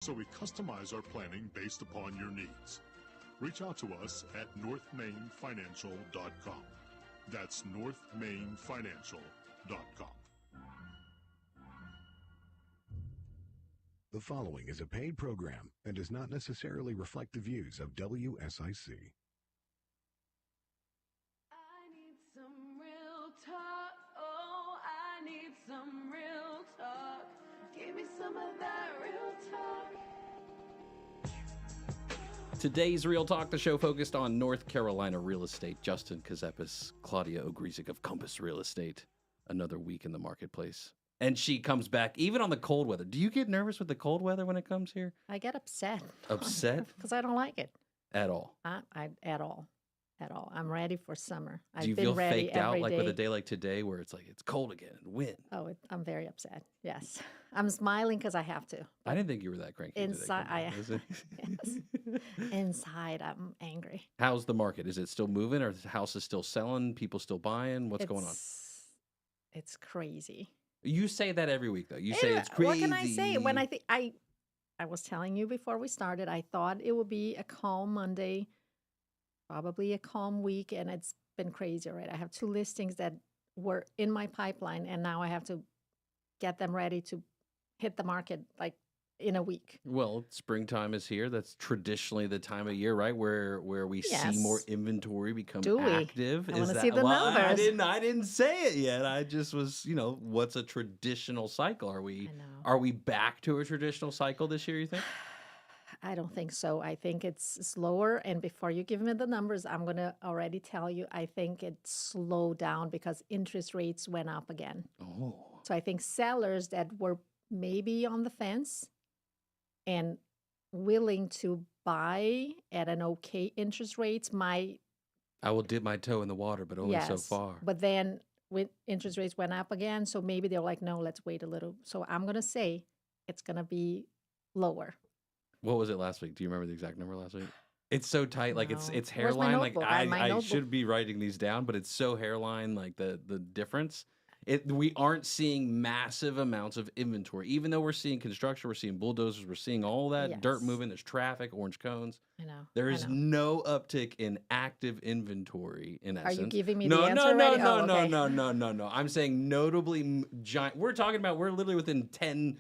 So we customize our planning based upon your needs. Reach out to us at northmainfinancial.com. That's northmainfinancial.com. The following is a paid program and does not necessarily reflect the views of WSIC. I need some real talk. Oh, I need some real talk. Give me some of that real talk. Today's Real Talk, the show focused on North Carolina real estate. Justin Ckezepis, Claudia Ogrizek of Compass Real Estate. Another week in the marketplace. And she comes back, even on the cold weather. Do you get nervous with the cold weather when it comes here? I get upset. Upset? Because I don't like it. At all? At all. I'm ready for summer. Do you feel faked out like with a day like today where it's like it's cold again and wind? Oh, I'm very upset. Yes. I'm smiling because I have to. I didn't think you were that cranky. Inside, today, yes. Inside, I'm angry. How's the market? Is it still moving? Or the house is still selling? People still buying? What's going on? It's crazy. You say that every week, though. You say it's crazy. What can I say? When I was telling you before we started, I thought it would be a calm Monday, probably a calm week, and it's been crazy, right? I have 2 listings that were in my pipeline, and now I have to get them ready to hit the market like in a week. Well, springtime is here. That's traditionally the time of year, right? Where we Yes. see more inventory become Do we? active. I Is wanna that see the well, numbers. I didn't say it yet. I just was, what's a traditional cycle? Are we I know. are we back to a traditional cycle this year, you think? I don't think so. I think it's slower. And before you give me the numbers, I'm going to already tell you, I think it slowed down because interest rates went up again. Oh. So I think sellers that were maybe on the fence and willing to buy at an okay interest rates might, I will dip my toe in the water, but only so far. But then when interest rates went up again, so maybe they're like, no, let's wait a little. So I'm going to say it's going to be lower. What was it last week? Do you remember the exact number last week? It's so tight, like No. it's Where's my hairline. Like notebook? I have my I notebook. should be writing these down, but it's so hairline, like the difference. We aren't seeing massive amounts of inventory, even though we're seeing construction, we're seeing bulldozers, we're seeing all that dirt Yes. moving. There's traffic, orange cones. I know. There I is know. no uptick in active inventory. In Are essence, you giving me no, the answer no, no, already? no, Oh, no, okay. no. I'm saying notably giant. We're literally within 10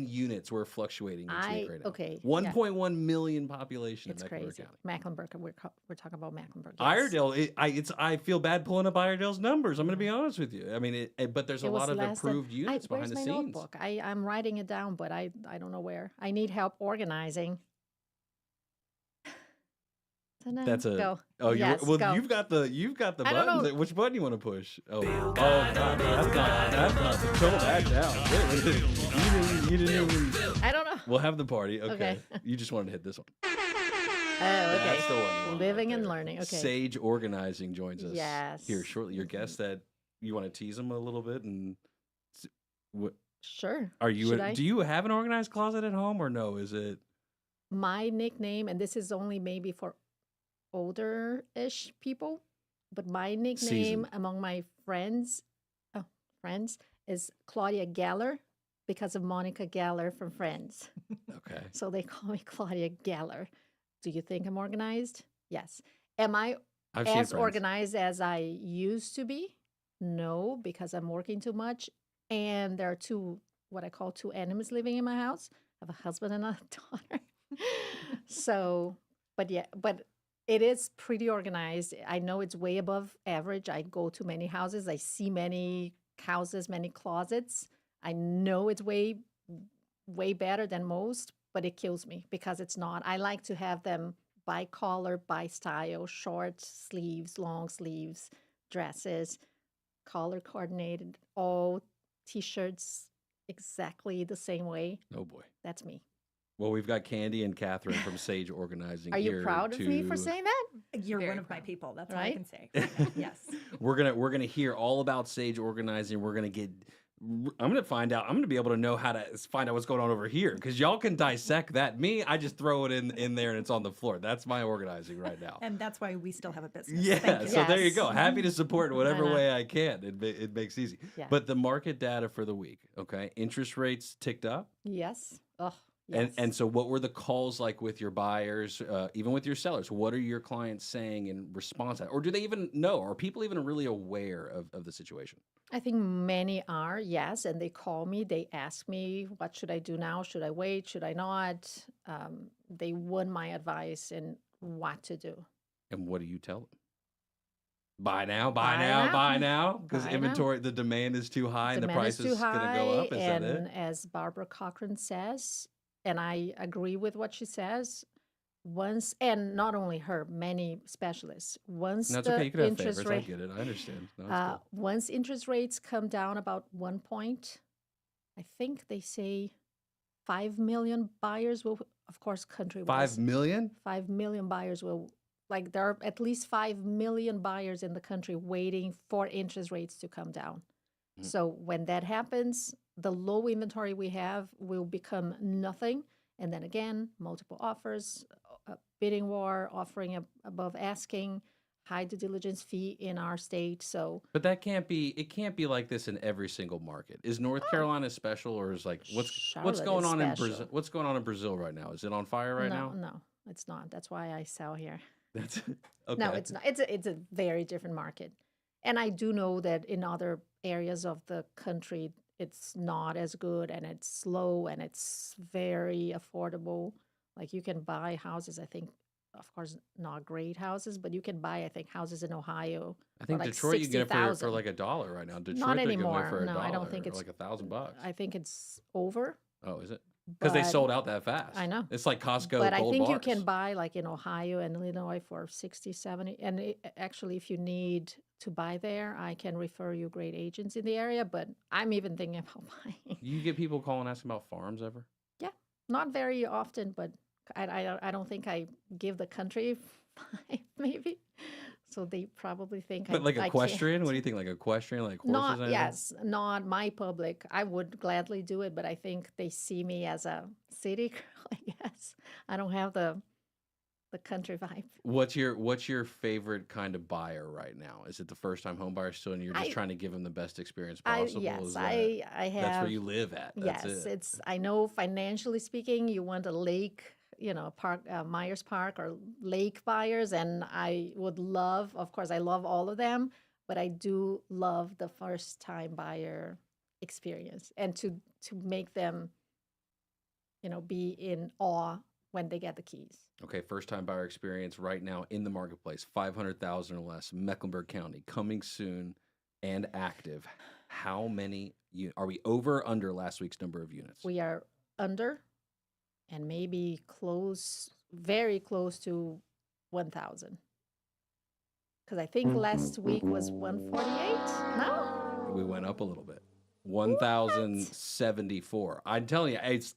units. We're fluctuating each week right now. Okay. 1.1 million population It's in Mecklenburg crazy. County. Mecklenburg. We're talking about Mecklenburg. Yes. Iredale, I feel bad pulling up Iredale's numbers. I'm going to be honest with you. I mean, but there's a It was lot of less than- approved units behind where's the my scenes. notebook? I'm writing it down, but I don't know where. I need help organizing. Ta-da. That's a go. oh Yes, well go. you've got the I don't buttons. know. Which button you want to push? Oh, God, that's not control that down. You didn't even. I don't know. We'll have the party. Okay. Okay. You just wanted to hit this one. Oh, okay. That's the one. You want Living right and there. learning. Okay. Sage Organizing joins us Yes. here shortly. Your guest that you want to tease them a little bit and. What Sure. are you? Should I? Do you have an organized closet at home or no? Is it? My nickname, and this is only maybe for older-ish people, but my nickname Seasoned. among my friends is Claudia Geller because of Monica Geller from Friends. Okay. So they call me Claudia Geller. Do you think I'm organized? Yes. Am I I've seen as Friends. organized as I used to be? No, because I'm working too much. And there are what I call 2 enemies living in my house. I have a husband and a daughter. So, but it is pretty organized. I know it's way above average. I go to many houses. I see many houses, many closets. I know it's way better than most, but it kills me because it's not. I like to have them by color, by style, short sleeves, long sleeves, dresses, color coordinated, all T-shirts exactly the same way. Oh boy. That's me. Well, we've got Candi and Katherine from Sage Organizing. Are you here proud of me for to- saying that? You're Very one of my proud. people. That's Right? all I can say. Yes. We're gonna hear all about Sage Organizing. We're gonna get. I'm gonna find out. I'm gonna be able to know how to find out what's going on over here because y'all can dissect that. Me, I just throw it in there and it's on the floor. That's my organizing right now. And that's why we still have a business. Yeah, Thank you. so there you Yes. go. Happy to support in whatever know. way I can. It makes easy. Yeah. But the market data for the week, okay? Interest rates ticked up. Yes. Oh, Yes. And so what were the calls like with your buyers, even with your sellers? What are your clients saying in response to that? Or do they even know? Are people even really aware of the situation? I think many are, yes, and they call me. They ask me, what should I do now? Should I wait? Should I not? They want my advice in what to do. And what do you tell them? Buy now, Buy now. buy now, because Buy now. inventory, the demand is too high and the Demand price is too is going to go high, up. Is that and it? as Barbara Cochran says, and I agree with what she says, once, and not only her, many specialists, once And that's the okay. You can have interest favorites. I rate, get it. I understand. No, that's cool. once interest rates come down about 1 point, I think they say 5 million buyers will, of course, countrywide. 5 million? 5 million buyers will, like there are at least 5 million buyers in the country waiting for interest rates to come down. So when that happens, the low inventory we have will become nothing. And then again, multiple offers, a bidding war, offering above asking, high due diligence fee in our state. So, But that can't be. It can't be like this in every single market. Is North Carolina special, or is like what's Charlotte going is on in special. Brazil? What's going on in Brazil right now? Is it on fire right now? No, it's not. That's why I sell here. That's okay. No, it's not. It's a very different market. And I do know that in other areas of the country, it's not as good and it's slow and it's very affordable. Like you can buy houses, I think, of course, not great houses, but you can buy, I think, houses in Ohio. I think for like Detroit you get it for $60,000. like $1 right now. Detroit Not they're giving it anymore. for $1. No, I don't think or it's like $1,000. I think it's over. Oh, is it? Because they but- sold out that fast. I know. It's like Costco. But I gold think you bars. can buy like in Ohio and Illinois for 60, 70. And actually, if you need to buy there, I can refer you great agents in the area. But I'm even thinking about buying. You get people calling asking about farms ever? Yeah, not very often, but I don't think I give the country 5, maybe. So they probably think But like I equestrian? can't. What do you think? Like equestrian? Like horses? Not, and everything? yes, not my public. I would gladly do it, but I think they see me as a city girl, I guess. I don't have the country vibe. What's your favorite kind of buyer right now? Is it the first time home buyer still, and you're just trying to give them the best experience possible? Yes, Is that- I have. That's where you live at. That's Yes, it. it's. I know financially speaking, you want a lake, park, Myers Park or lake buyers, and I would love. Of course, I love all of them, but I do love the first time buyer experience, and to make them, be in awe when they get the keys. Okay, first time buyer experience right now in the marketplace, 500,000 or less, Mecklenburg County, coming soon and active. How many are we over or under last week's number of units? We are under, and maybe close, very close to 1,000. Because I think last week was 148. No? We went up a little bit. 1,074. I'm telling you, it's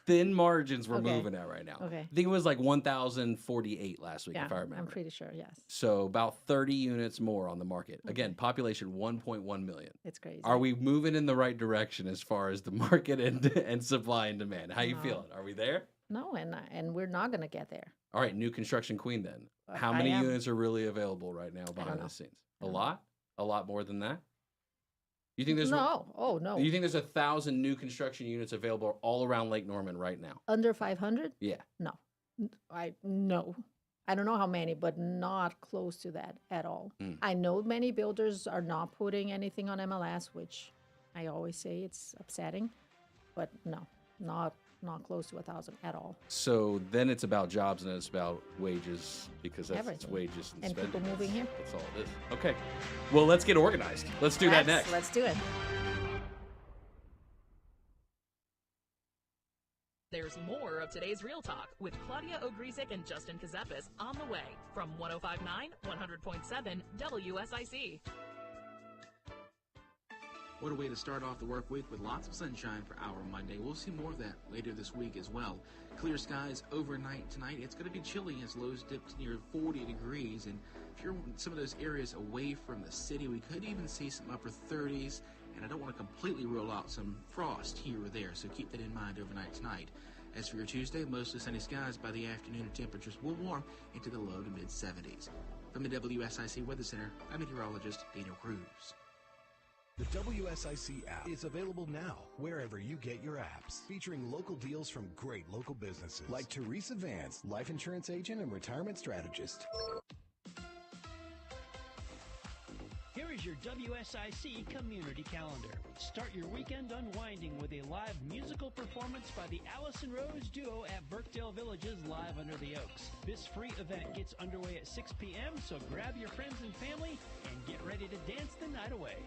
thin margins we're Okay. moving at right now. Okay. I think it was like 1,048 last week, Yeah, if I remember. I'm pretty sure, yes. So about 30 units more on the market. Again, population 1.1 million. It's crazy. Are we moving in the right direction as far as the market and supply and demand? How you No. feeling? Are we there? No, and we're not going to get there. All right, new construction queen then. Uh, How I many am. units are really available right now behind know. the scenes? A don't know. lot? A lot more than that? You think there's No. Oh, no. You think there's 1,000 new construction units available all around Lake Norman right now? Under 500? Yeah. No. No. I don't know how many, but not close to that at all. I know many builders are not putting anything on MLS, which I always say it's upsetting, but no, not close to 1,000 at all. So then it's about jobs and it's about wages because that's it's Everything. wages and And spending. people moving here. That's all it is. Okay. Well, let's get organized. Let's do that next. Let's do it. There's more of today's Real Talk with Claudia Ogrizek and Justin Ckezepis on the way from 105.9, 100.7 WSIC. What a way to start off the work week with lots of sunshine for our Monday. We'll see more of that later this week as well. Clear skies overnight tonight. It's going to be chilly as lows dip to near 40 degrees. And if you're in some of those areas away from the city, we could even see some upper 30s. And I don't want to completely rule out some frost here or there, so keep that in mind overnight tonight. As for your Tuesday, mostly sunny skies. By the afternoon, temperatures will warm into the low to mid 70s. From the WSIC Weather Center, I'm meteorologist Daniel Cruz. The WSIC app is available now wherever you get your apps, featuring local deals from great local businesses like Teresa Vance, life insurance agent and retirement strategist. Here is your WSIC community calendar. Start your weekend unwinding with a live musical performance by the Allison Rose Duo at Birkdale Village's Live Under the Oaks. This free event gets underway at 6 p.m., so grab your friends and family and get ready to dance the night away.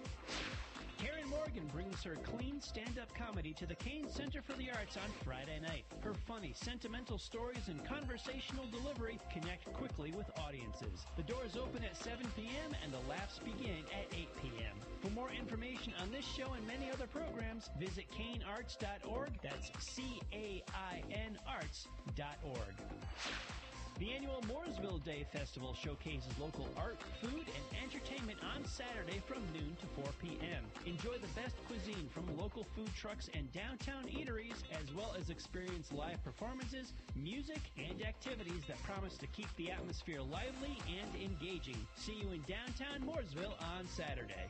Karen Morgan brings her clean stand-up comedy to the Kane Center for the Arts on Friday night. Her funny, sentimental stories and conversational delivery connect quickly with audiences. The doors open at 7 p.m. and the laughs begin at 8 p.m. For more information on this show and many other programs, visit canearts.org. That's CAIN arts.org. The annual Mooresville Day Festival showcases local art, food, and entertainment on Saturday from noon to 4 p.m. Enjoy the best cuisine from local food trucks and downtown eateries, as well as experience live performances, music, and activities that promise to keep the atmosphere lively and engaging. See you in downtown Mooresville on Saturday.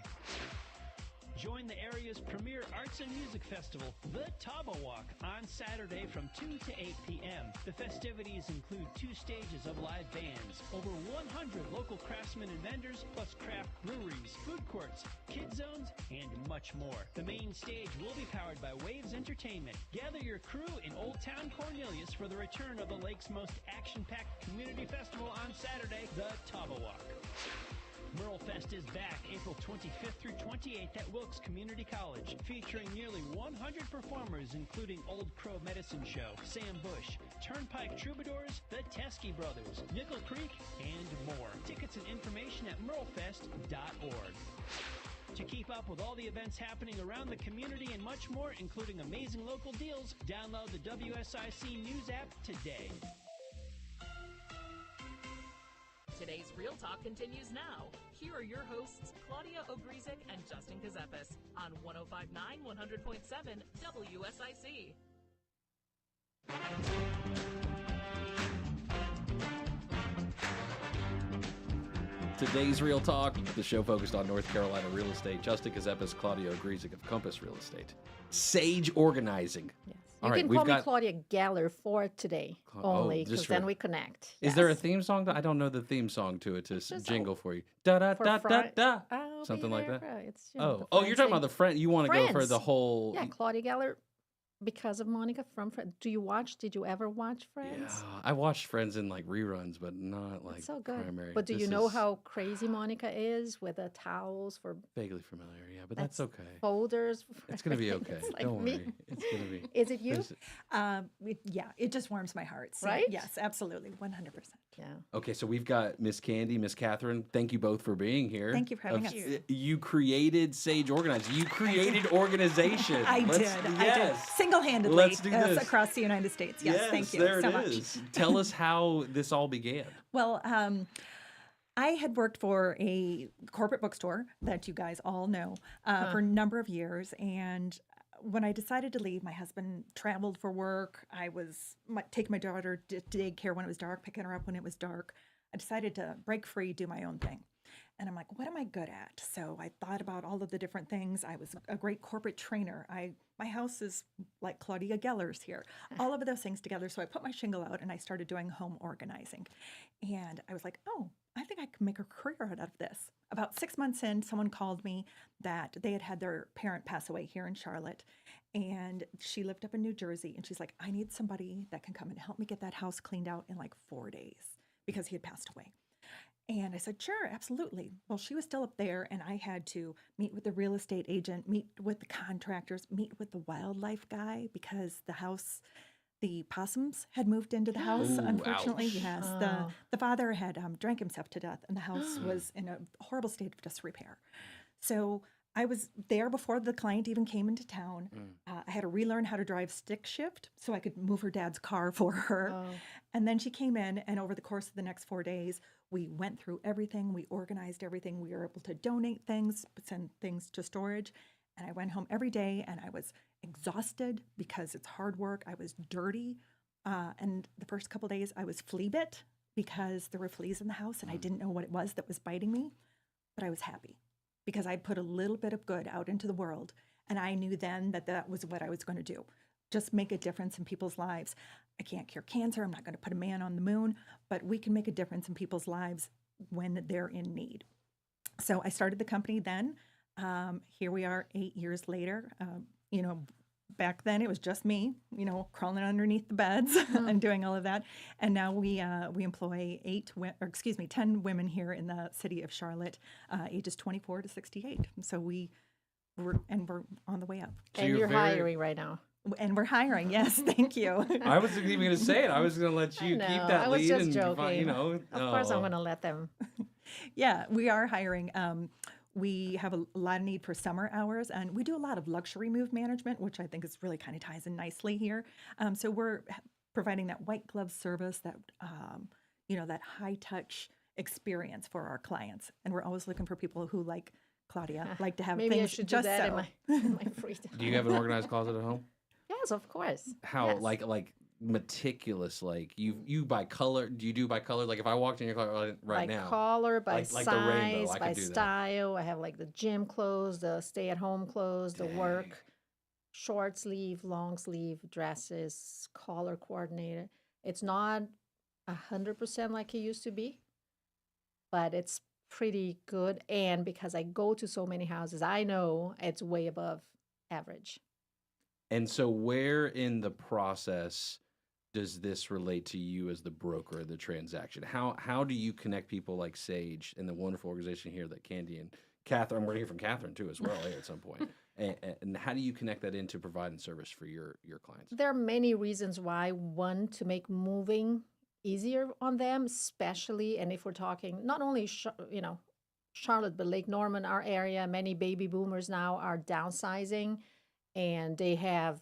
Join the area's premier arts and music festival, the Taba Walk, on Saturday from 2 to 8 p.m. The festivities include 2 stages of live bands, over 100 local craftsmen and vendors, plus craft breweries, food courts, kid zones, and much more. The main stage will be powered by Waves Entertainment. Gather your crew in Old Town Cornelius for the return of the lake's most action-packed community festival on Saturday, the Taba Walk. Merle Fest is back April 25th through 28th at Wilkes Community College, featuring nearly 100 performers including Old Crow Medicine Show, Sam Bush, Turnpike Troubadours, the Teskey Brothers, Nickel Creek, and more. Tickets and information at merlefest.org. To keep up with all the events happening around the community and much more, including amazing local deals, download the WSIC News app today. Today's Real Talk continues now. Here are your hosts, Claudia Ogrizek and Justin Ckezepis on 105.9, 100.7 WSIC. Today's Real Talk, the show focused on North Carolina real estate. Justin Ckezepis, Claudia Ogrizek of Compass Real Estate. Sage organizing. Yes. All You right, can we've call me got- Claudia Geller for today only, just because for- then we connect. Is there a Yes. theme song? I don't know the theme song to it to It's just jingle a- for you. Da da For da da Fri- da. I'll be Something like there that. for- It's, you know, the Oh, you're talking Friends about the friend. You want to go for the Friends. whole. thing. Yeah, Claudia Geller, because of Monica from Friends. Did you ever watch Friends? Yeah, I watched Friends in like reruns, but not like It's so good. primary. But do you This know is how crazy Monica is with the towels for vaguely familiar? Yeah, but that's okay. folders? for It's gonna be everything? okay. It's like Don't me. worry. It's gonna be. Is it you? there's- Yeah, it just warms my heart. So Right? Yes, absolutely, 100%. Yeah. Okay, so we've got Miss Candi, Miss Katherine. Thank you both for being here. Thank you for having Of- us. You created Sage Organizing. You created organization. I did. Yes. Single-handedly Let's do this. across the United States. Yes, thank you there so it much. is. Tell us how this all began. Well, I had worked for a corporate bookstore that you guys all know for a number of years. And when I decided to leave, my husband traveled for work. I was taking my daughter to daycare when it was dark, picking her up when it was dark. I decided to break free, do my own thing. And I'm like, what am I good at? So I thought about all of the different things. I was a great corporate trainer. My house is like Claudia Geller's here. All of those things together. So I put my shingle out and I started doing home organizing. And I was like, oh, I think I can make a career out of this. About 6 months in, someone called me that they had had their parent pass away here in Charlotte. And she lived up in New Jersey. And she's like, I need somebody that can come and help me get that house cleaned out in like 4 days because he had passed away. And I said, sure, absolutely. Well, she was still up there, and I had to meet with the real estate agent, meet with the contractors, meet with the wildlife guy because the possums had moved into the house, Ooh, unfortunately. ouch. Yes, Oh. the father had drank himself to death, and the house was in a horrible state of disrepair. So I was there before the client even came into town. I had to relearn how to drive stick shift so I could move her dad's car for her. Oh. And then she came in, and over the course of the next 4 days, we went through everything. We organized everything. We were able to donate things, send things to storage. And I went home every day, and I was exhausted because it's hard work. I was dirty. And the first couple days, I was flea bit because there were fleas in the house, and I didn't know what it was that was biting me. But I was happy. because I put a little bit of good out into the world. And I knew then that that was what I was going to do. Just make a difference in people's lives. I can't cure cancer. I'm not going to put a man on the moon, but we can make a difference in people's lives when they're in need. So I started the company then. Here we are 8 years later. Back then it was just me, crawling underneath the beds and doing all of that. And now we employ 10 women here in the city of Charlotte, ages 24 to 68. So we're on the way up. So and you're very- hiring right now. And we're hiring. Yes, thank you. I wasn't even going to say it. I was going to let you I keep know. that I was lead. just and joking. Of course, I'm oh. going to let them. Yeah, we are hiring. We have a lot of need for summer hours, and we do a lot of luxury move management, which I think is really kind of ties in nicely here. So we're providing that white glove service, that that high touch experience for our clients, and we're always looking for people who, like Claudia, like to have Maybe things I should just do that so. in my free time. Do you have an organized closet at home? Yes, of course. How Yes. like meticulous? Like you by color? Do you do by color? Like if I walked in your closet right by now, color, by like the rainbow, size, I by could do that. style. I have like the gym clothes, the stay-at-home clothes, the work, short sleeve, long sleeve dresses, color coordinated. It's not 100% like it used to be, but it's pretty good. And because I go to so many houses, I know it's way above average. And so, where in the process does this relate to you as the broker of the transaction? How do you connect people like Sage and the wonderful organization here that Candi and Katherine? I'm going to hear from Katherine too as well here at some point. And how do you connect that into providing service for your clients? There are many reasons why. One, to make moving easier on them, especially, and if we're talking not only Charlotte, but Lake Norman, our area, many baby boomers now are downsizing, and they have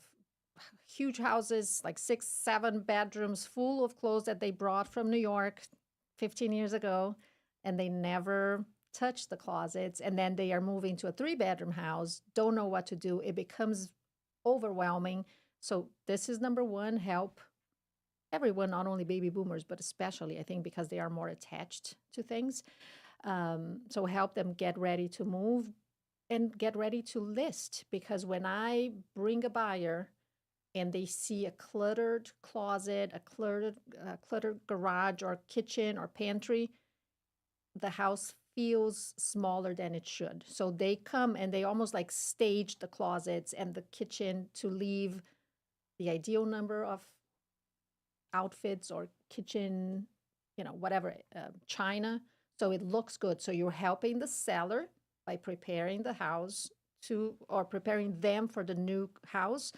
huge houses, like 6-7 bedrooms full of clothes that they brought from New York 15 years ago, and they never touched the closets. And then they are moving to a 3-bedroom house, don't know what to do. It becomes overwhelming. So this is number one, help everyone, not only baby boomers, but especially, I think, because they are more attached to things. So help them get ready to move and get ready to list. Because when I bring a buyer and they see a cluttered closet, a cluttered garage or kitchen or pantry, the house feels smaller than it should. So they come and they almost like stage the closets and the kitchen to leave the ideal number of outfits or kitchen, whatever, china. So it looks good. So you're helping the seller by preparing the house or preparing them for the new house.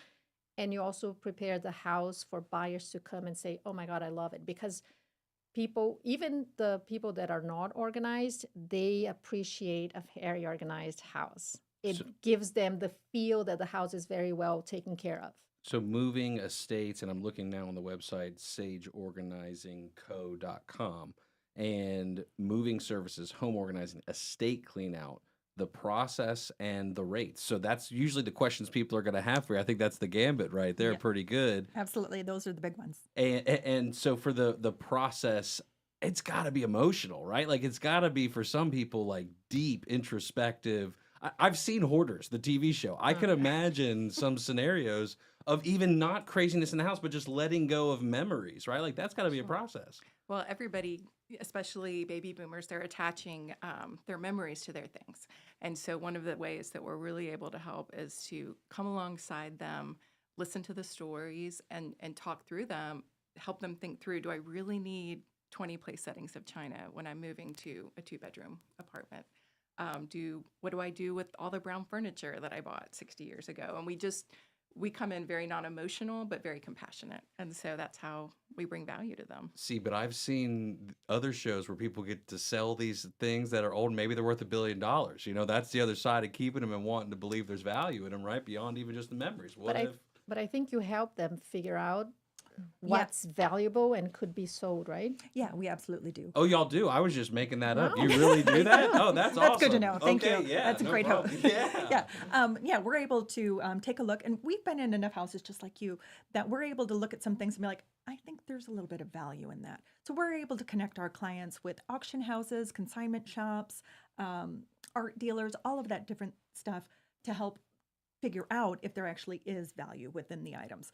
And you also prepare the house for buyers to come and say, oh my God, I love it. Because people, even the people that are not organized, they appreciate a very organized house. It gives them the feel that the house is very well taken care of. So moving estates, and I'm looking now on the website, sageorganizingco.com, and moving services, home organizing, estate clean out, the process and the rates. So that's usually the questions people are going to have for you. I think that's the gambit right there. Yeah. Pretty good. Absolutely. Those are the big ones. And so for the process, it's got to be emotional, right? Like it's got to be for some people like deep, introspective. I've seen Hoarders, the TV show. I could imagine some scenarios of even not craziness in the house, but just letting go of memories, right? Like that's got to be a process. Well, everybody, especially baby boomers, they're attaching their memories to their things. And so one of the ways that we're really able to help is to come alongside them, listen to the stories, and talk through them, help them think through, do I really need 20 place settings of china when I'm moving to a 2-bedroom apartment? What do I do with all the brown furniture that I bought 60 years ago? And we come in very non-emotional, but very compassionate. And so that's how we bring value to them. See, but I've seen other shows where people get to sell these things that are old, and maybe they're worth $1 billion. That's the other side of keeping them and wanting to believe there's value in them, right? Beyond even just the memories. But I think you help them figure out what's valuable and could be sold, right? Yeah, we absolutely do. Oh, y'all do? I was just making that up. You really do that? Oh, that's awesome. That's good to know. Thank you. Yeah, That's a no great problem. hope. Yeah. We're able to take a look, and we've been in enough houses just like you that we're able to look at some things and be like, I think there's a little bit of value in that. So we're able to connect our clients with auction houses, consignment shops, art dealers, all of that different stuff to help figure out if there actually is value within the items.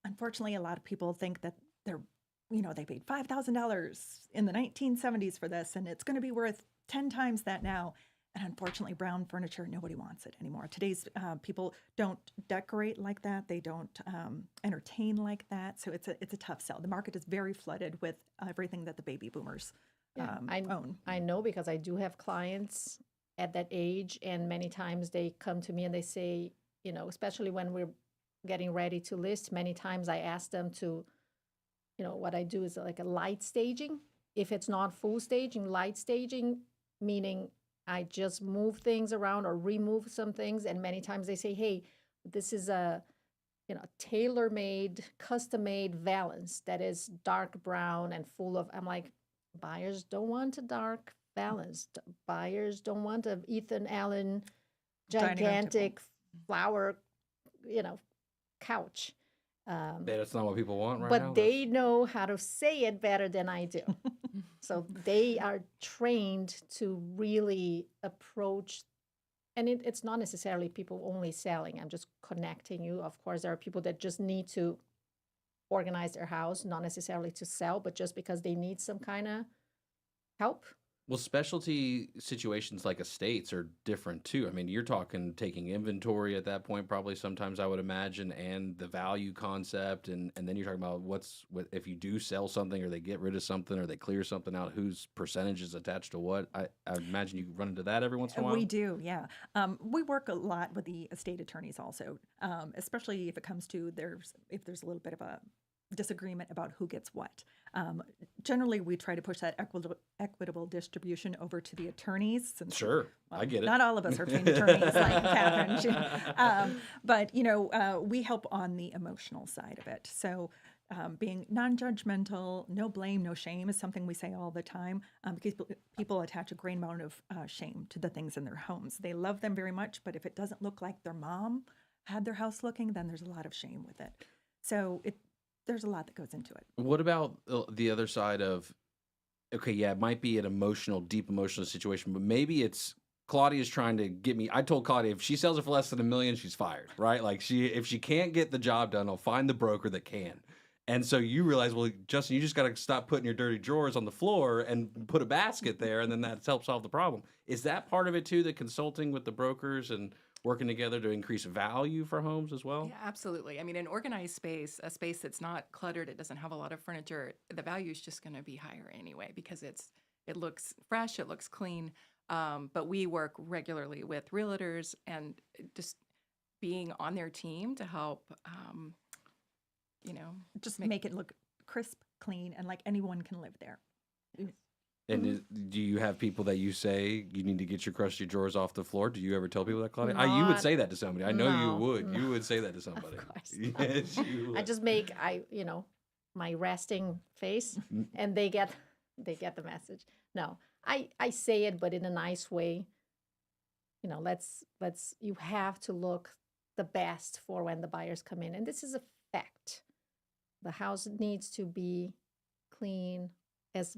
Unfortunately, a lot of people think that they paid $5,000 in the 1970s for this, and it's going to be worth 10 times that now. And unfortunately, brown furniture, nobody wants it anymore. Today's people don't decorate like that. They don't entertain like that. So it's a tough sell. The market is very flooded with everything that the baby boomers own. I know because I do have clients at that age, and many times they come to me and they say, especially when we're getting ready to list, many times I ask them to, what I do is like a light staging. If it's not full staging, light staging, meaning I just move things around or remove some things. And many times they say, hey, this is a tailor-made, custom-made valance that is dark brown and full of, I'm like, buyers don't want a dark valance. Buyers don't want a Ethan Allen gigantic flower, couch. That's not what people want right but now. But they know how to say it better than I do. So they are trained to really approach, and it's not necessarily people only selling. I'm just connecting you. Of course, there are people that just need to organize their house, not necessarily to sell, but just because they need some kind of help. Well, specialty situations like estates are different too. I mean, you're talking taking inventory at that point, probably sometimes I would imagine, and the value concept, and then you're talking about if you do sell something or they get rid of something or they clear something out, whose percentage is attached to what. I imagine you run into that every once in a while. We do, yeah. We work a lot with the estate attorneys also, especially if it comes to if there's a little bit of a disagreement about who gets what. Generally, we try to push that equitable distribution over to the attorneys. Since, sure, I get it. Not all of us are trained attorneys like Catherine. But, we help on the emotional side of it. So being non-judgmental, no blame, no shame is something we say all the time, because people attach a great amount of shame to the things in their homes. They love them very much, but if it doesn't look like their mom had their house looking, then there's a lot of shame with it. So there's a lot that goes into it. What about the other side of, okay, yeah, it might be an deep emotional situation, but maybe it's Claudia's trying to get me. I told Claudia, if she sells it for less than $1 million, she's fired, right? Like if she can't get the job done, I'll find the broker that can. And so you realize, well, Justin, you just got to stop putting your dirty drawers on the floor and put a basket there, and then that helps solve the problem. Is that part of it too, the consulting with the brokers and working together to increase value for homes as well? Yeah, absolutely. I mean, an organized space, a space that's not cluttered, it doesn't have a lot of furniture, the value is just going to be higher anyway because it looks fresh, it looks clean. But we work regularly with realtors and just being on their team to help, just make it look crisp, clean, and like anyone can live there. And do you have people that you say you need to get your crusty drawers off the floor? Do you ever tell people that, Claudia? You would say that to somebody. I know you would. You would say that to somebody. Of course. Yes, you would. I just make my resting face, and they get the message. No, I say it, but in a nice way. You have to look the best for when the buyers come in, and this is a fact. The house needs to be clean, as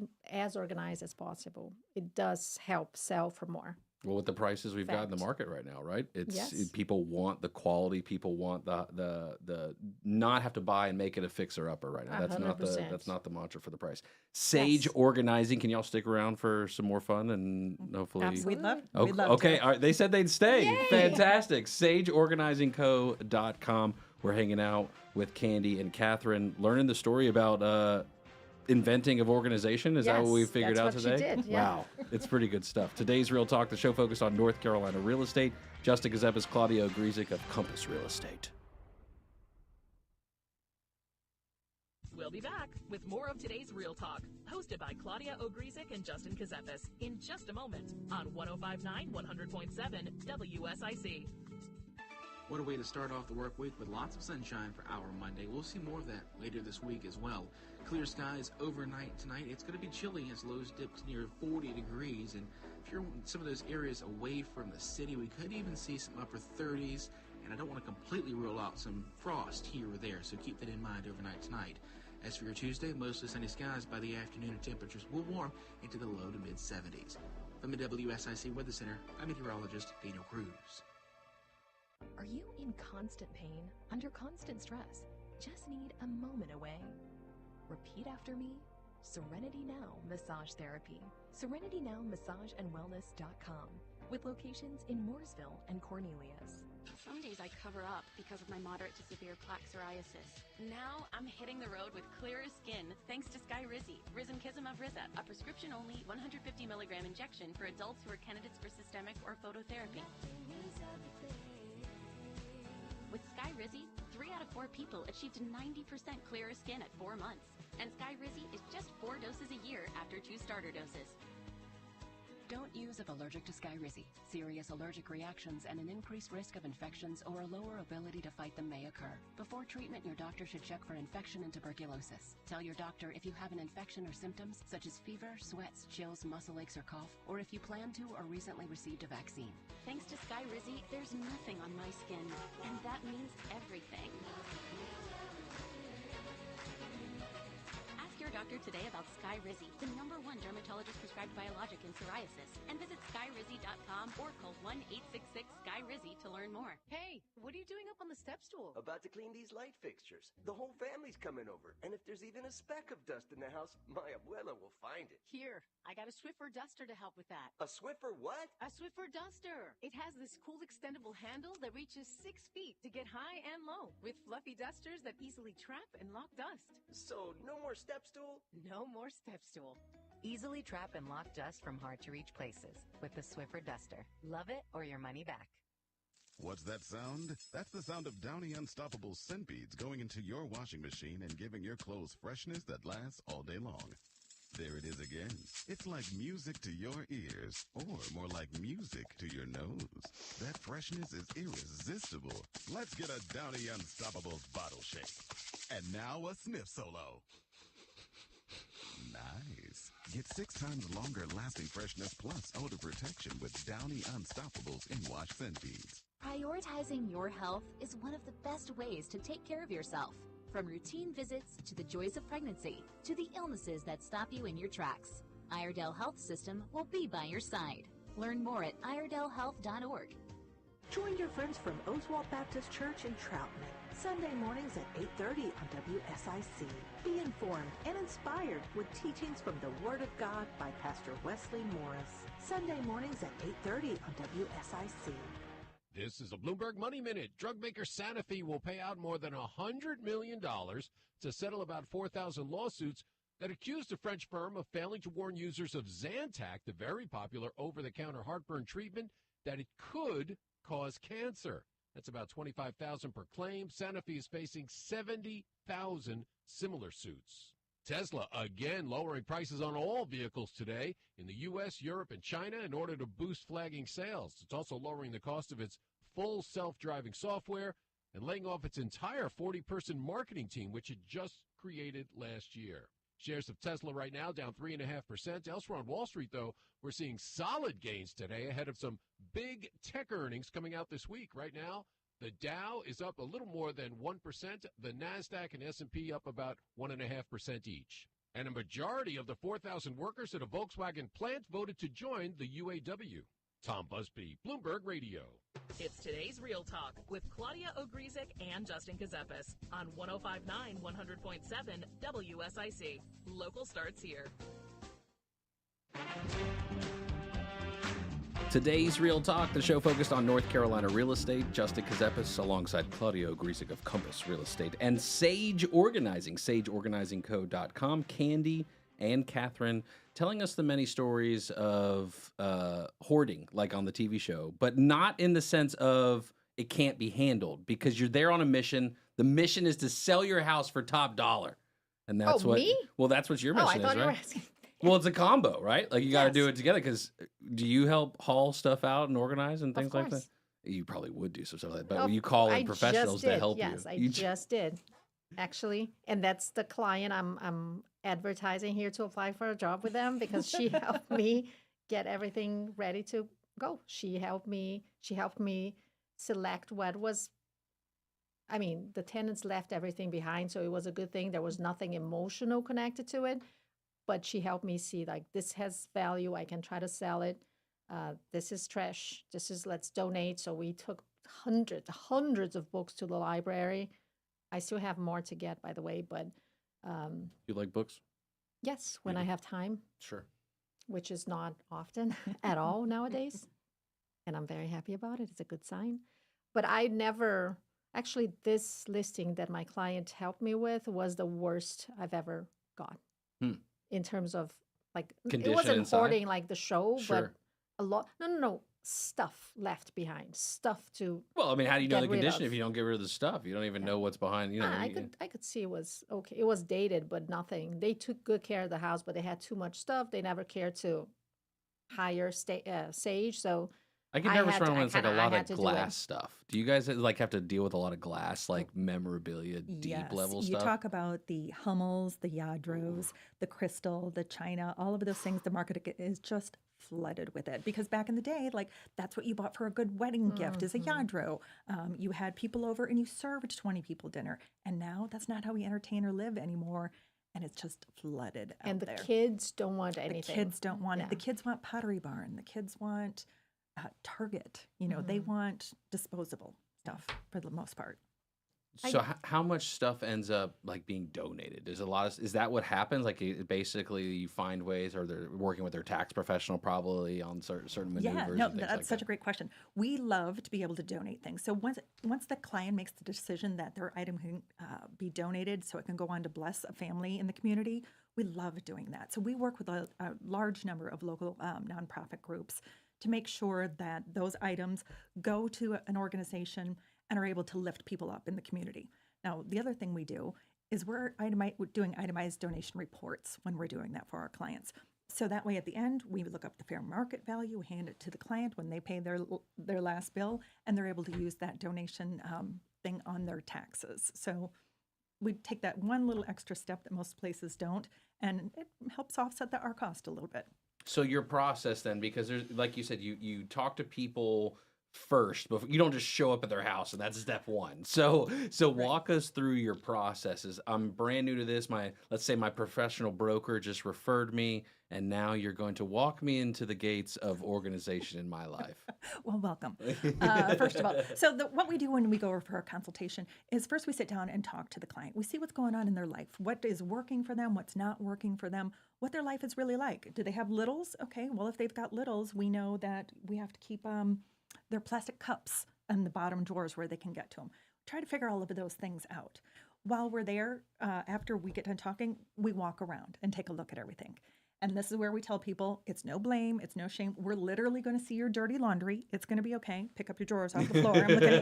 organized as possible. It does help sell for more. Well, with the prices we've got in the market right now, right? Yes. People want the quality. People want the not have to buy and make it a fixer upper right now. That's 100%. not the mantra for the price. Sage Organizing. Can y'all stick around for some more fun and hopefully? Absolutely. We'd love Okay, to. all right. They said they'd stay. Yay! Fantastic. SageOrganizingCo.com. We're hanging out with Candi and Catherine, learning the story about inventing of organization. Is that what we figured out that's today? what she did, yeah. Wow, it's pretty good stuff. Today's Real Talk, the show focused on North Carolina real estate. Justin Ckezepis, Claudia Ogrizek of Compass Real Estate. We'll be back with more of today's Real Talk, hosted by Claudia Ogrizek and Justin Ckezepis, in just a moment on 105.9 100.7 WSIC. What a way to start off the work week with lots of sunshine for our Monday. We'll see more of that later this week as well. Clear skies overnight tonight. It's going to be chilly as lows dip to near 40 degrees. And if you're in some of those areas away from the city, we could even see some upper 30s. And I don't want to completely rule out some frost here or there, so keep that in mind overnight tonight. As for your Tuesday, mostly sunny skies by the afternoon, and temperatures will warm into the low to mid 70s. From the WSIC Weather Center, I'm meteorologist Daniel Cruz. Are you in constant pain, under constant stress? Just need a moment away? Repeat after me. Serenity Now Massage Therapy. SerenityNowMassageandWellness.com, with locations in Mooresville and Cornelius. Some days I cover up because of my moderate to severe plaque psoriasis. Now I'm hitting the road with clearer skin thanks to Skyrizi, Risankizumab Riza, a prescription-only 150 milligram injection for adults who are candidates for systemic or phototherapy. With Skyrizi, 3 out of 4 people achieved 90% clearer skin at 4 months. And Skyrizi is just 4 doses a year after 2 starter doses. Don't use if allergic to Skyrizi. Serious allergic reactions and an increased risk of infections or a lower ability to fight them may occur. Before treatment, your doctor should check for infection and tuberculosis. Tell your doctor if you have an infection or symptoms such as fever, sweats, chills, muscle aches, or cough, or if you plan to or recently received a vaccine. Thanks to Skyrizi, there's nothing on my skin, and that means everything. Your doctor today about Skyrizi, the #1 dermatologist-prescribed biologic in psoriasis, and visit skyrizi.com or call 1-866-SKY-RIZZI to learn more. Hey, what are you doing up on the step stool? About to clean these light fixtures. The whole family's coming over, and if there's even a speck of dust in the house, my abuela will find it. Here, I got a Swiffer duster to help with that. A Swiffer what? A Swiffer duster. It has this cool extendable handle that reaches 6 feet to get high and low, with fluffy dusters that easily trap and lock dust. So, no more step stool? No more step stool. Easily trap and lock dust from hard-to-reach places with the Swiffer duster. Love it or your money back. What's that sound? That's the sound of Downy Unstoppable scent beads going into your washing machine and giving your clothes freshness that lasts all day long. There it is again. It's like music to your ears, or more like music to your nose. That freshness is irresistible. Let's get a Downy Unstoppables bottle shake. And now a sniff solo. Nice. Get 6 times longer lasting freshness plus odor protection with Downy Unstoppables in-wash scent beads. Prioritizing your health is one of the best ways to take care of yourself. From routine visits to the joys of pregnancy to the illnesses that stop you in your tracks, Iredell Health System will be by your side. Learn more at iredellhealth.org. Join your friends from Oswald Baptist Church in Troutman, Sunday mornings at 8:30 on WSIC. Be informed and inspired with teachings from the Word of God by Pastor Wesley Morris. Sunday mornings at 8:30 on WSIC. This is a Bloomberg Money Minute. Drug maker Sanofi will pay out more than $100 million to settle about 4,000 lawsuits that accuse the French firm of failing to warn users of Zantac, the very popular over-the-counter heartburn treatment, that it could cause cancer. That's about $25,000 per claim. Sanofi is facing 70,000 similar suits. Tesla, again, lowering prices on all vehicles today in the U.S., Europe, and China in order to boost flagging sales. It's also lowering the cost of its full self-driving software and laying off its entire 40-person marketing team, which it just created last year. Shares of Tesla right now down 3.5%. Elsewhere on Wall Street, though, we're seeing solid gains today ahead of some big tech earnings coming out this week. Right now, the Dow is up a little more than 1%. The NASDAQ and S&P up about 1.5% each. And a majority of the 4,000 workers at a Volkswagen plant voted to join the UAW. Tom Busby, Bloomberg Radio. It's today's Real Talk with Claudia Ogrizek and Justin Ckezepis on 105.9 100.7 WSIC. Local starts here. Today's Real Talk, the show focused on North Carolina real estate. Justin Ckezepis alongside Claudia Ogrizek of Compass Real Estate and Sage Organizing, sageorganizingco.com. Candi and Katherine telling us the many stories of hoarding, like on the TV show, but not in the sense of it can't be handled, because you're there on a mission. The mission is to sell your house for top dollar. And that's me? Well, that's what your mission I thought is, you were right? asking. Well, it's a combo, right? Like you got to do it together, because do you help haul stuff out and organize and things like that? You probably would do some stuff like that, but you call in professionals to help you. Yes, I just did, actually. And that's the client I'm advertising here to apply for a job with them, because she helped me get everything ready to go. She helped me select what was I mean, the tenants left everything behind, so it was a good thing. There was nothing emotional connected to it, but she helped me see like this has value. I can try to sell it. This is trash. Let's donate. So we took hundreds of books to the library. I still have more to get, by the way, but You like books? yes, when I have time, Sure. which is not often at all nowadays. And I'm very happy about it. It's a good sign. But I never, actually, this listing that my client helped me with was the worst I've ever got in terms of like, Condition it wasn't inside? hoarding like the show, Sure. but a lot, no, stuff left behind, stuff to. Well, I mean, how do you know get the rid condition of. if you don't get rid of the stuff? You don't even know what's behind. You know, I could see it was okay. It was dated, but nothing. They took good care of the house, but they had too much stuff. They never cared to hire sage. So I get nervous had around to- when I it's like a kinda- I lot had of to do glass it. stuff. Do you guys like have to deal with a lot of glass, like memorabilia, deep level You stuff? talk about the Hummels, the Yadros, the crystal, the china, all of those things. The market is just flooded with it because back in the day, like that's what you bought for a good wedding gift is a Yadro. You had people over and you served 20 people dinner. And now that's not how we entertain or live anymore. And it's just flooded out And the there. kids don't want anything. The kids don't want Yeah. it. The kids want Pottery Barn. The kids want Target. You know, they want disposable stuff for the most part. So how much stuff ends up like being donated? There's a lot of, is that what happens? Like basically you find ways, or they're working with their tax professional probably on certain maneuvers. Yeah, no, and things that's like such that. a great question. We love to be able to donate things. So once the client makes the decision that their item can be donated, so it can go on to bless a family in the community, we love doing that. So we work with a large number of local nonprofit groups to make sure that those items go to an organization and are able to lift people up in the community. Now, the other thing we do is we're doing itemized donation reports when we're doing that for our clients. So that way at the end, we look up the fair market value, we hand it to the client when they pay their last bill, and they're able to use that donation thing on their taxes. So we take that one little extra step that most places don't, and it helps offset our cost a little bit. So your process then, because there's, like you said, you talk to people first, but you don't just show up at their house, and that's step one. So walk us through your processes. I'm brand new to this. Let's say my professional broker just referred me, and now you're going to walk me into the gates of organization in my life. Well, welcome. First of all, so what we do when we go over for a consultation is first we sit down and talk to the client. We see what's going on in their life, what is working for them, what's not working for them, what their life is really like. Do they have littles? Okay, well, if they've got littles, we know that we have to keep their plastic cups in the bottom drawers where they can get to them. Try to figure all of those things out. While we're there, after we get done talking, we walk around and take a look at everything. And this is where we tell people it's no blame, it's no shame. We're literally going to see your dirty laundry. It's going to be okay. Pick up your drawers off the floor. I'm looking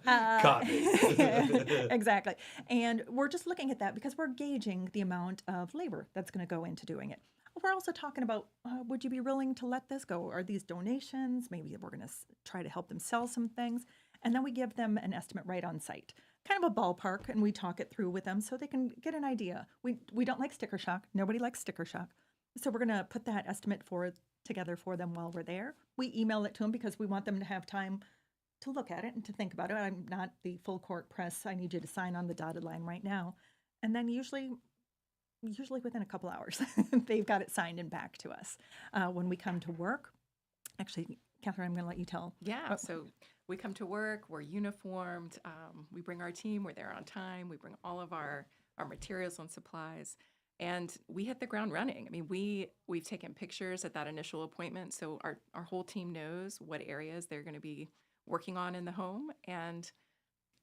at you. Exactly. And we're just looking at that because we're gauging the amount of labor that's going to go into doing it. We're also talking about, would you be willing to let this go? Are these donations? Maybe we're going to try to help them sell some things. And then we give them an estimate right on site, kind of a ballpark, and we talk it through with them so they can get an idea. We don't like sticker shock. Nobody likes sticker shock. So we're going to put that estimate together for them while we're there. We email it to them because we want them to have time to look at it and to think about it. I'm not the full court press. I need you to sign on the dotted line right now. And then usually within a couple hours, they've got it signed and back to us. When we come to work, actually, Catherine, I'm going to let you tell. Yeah, so we come to work, we're uniformed, we bring our team, we're there on time, we bring all of our materials and supplies, and we hit the ground running. I mean, we've taken pictures at that initial appointment, so our whole team knows what areas they're going to be working on in the home, and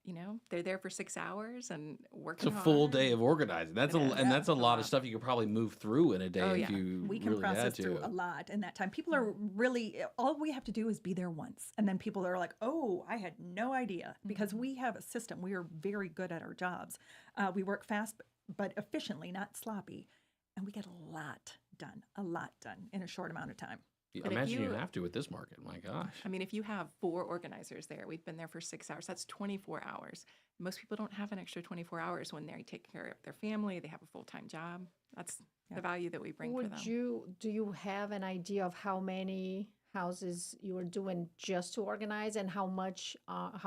you know, they're there for 6 hours and working It's a full day of organizing. That's a lot of stuff you could probably move through in a day if you we can really process had to. through a lot in that time. People are really, all we have to do is be there once. And then people are like, oh, I had no idea, because we have a system. We are very good at our jobs. We work fast, but efficiently, not sloppy. And we get a lot done in a short amount of time. I imagine you have to with this market. My gosh. I mean, if you have 4 organizers there, we've been there for 6 hours, that's 24 hours. Most people don't have an extra 24 hours when they take care of their family, they have a full-time job. That's the value that we bring for them. Do you have an idea of how many houses you are doing just to organize, and how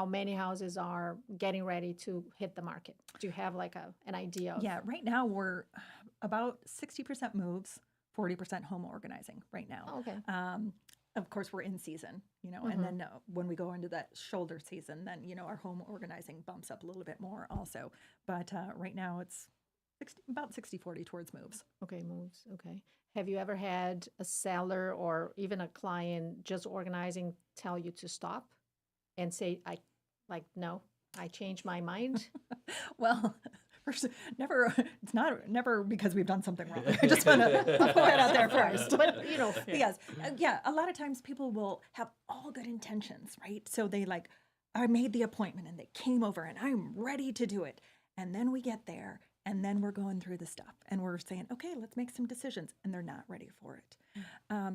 many houses are getting ready to hit the market? Do you have like an idea of? Yeah, right now we're about 60% moves, 40% home organizing right now. Oh, okay. Of course, we're in season, and then when we go into that shoulder season, then, our home organizing bumps up a little bit more also. But right now it's about 60-40 towards moves. Okay, moves. Okay. Have you ever had a seller or even a client just organizing tell you to stop and say, no, I changed my mind? Well, first, never because we've done something wrong. I just want to put that out there first. But, yes. Yeah, a lot of times people will have all good intentions, right? So they I made the appointment and they came over and I'm ready to do it. And then we get there and then we're going through the stuff and we're saying, okay, let's make some decisions. And they're not ready for it.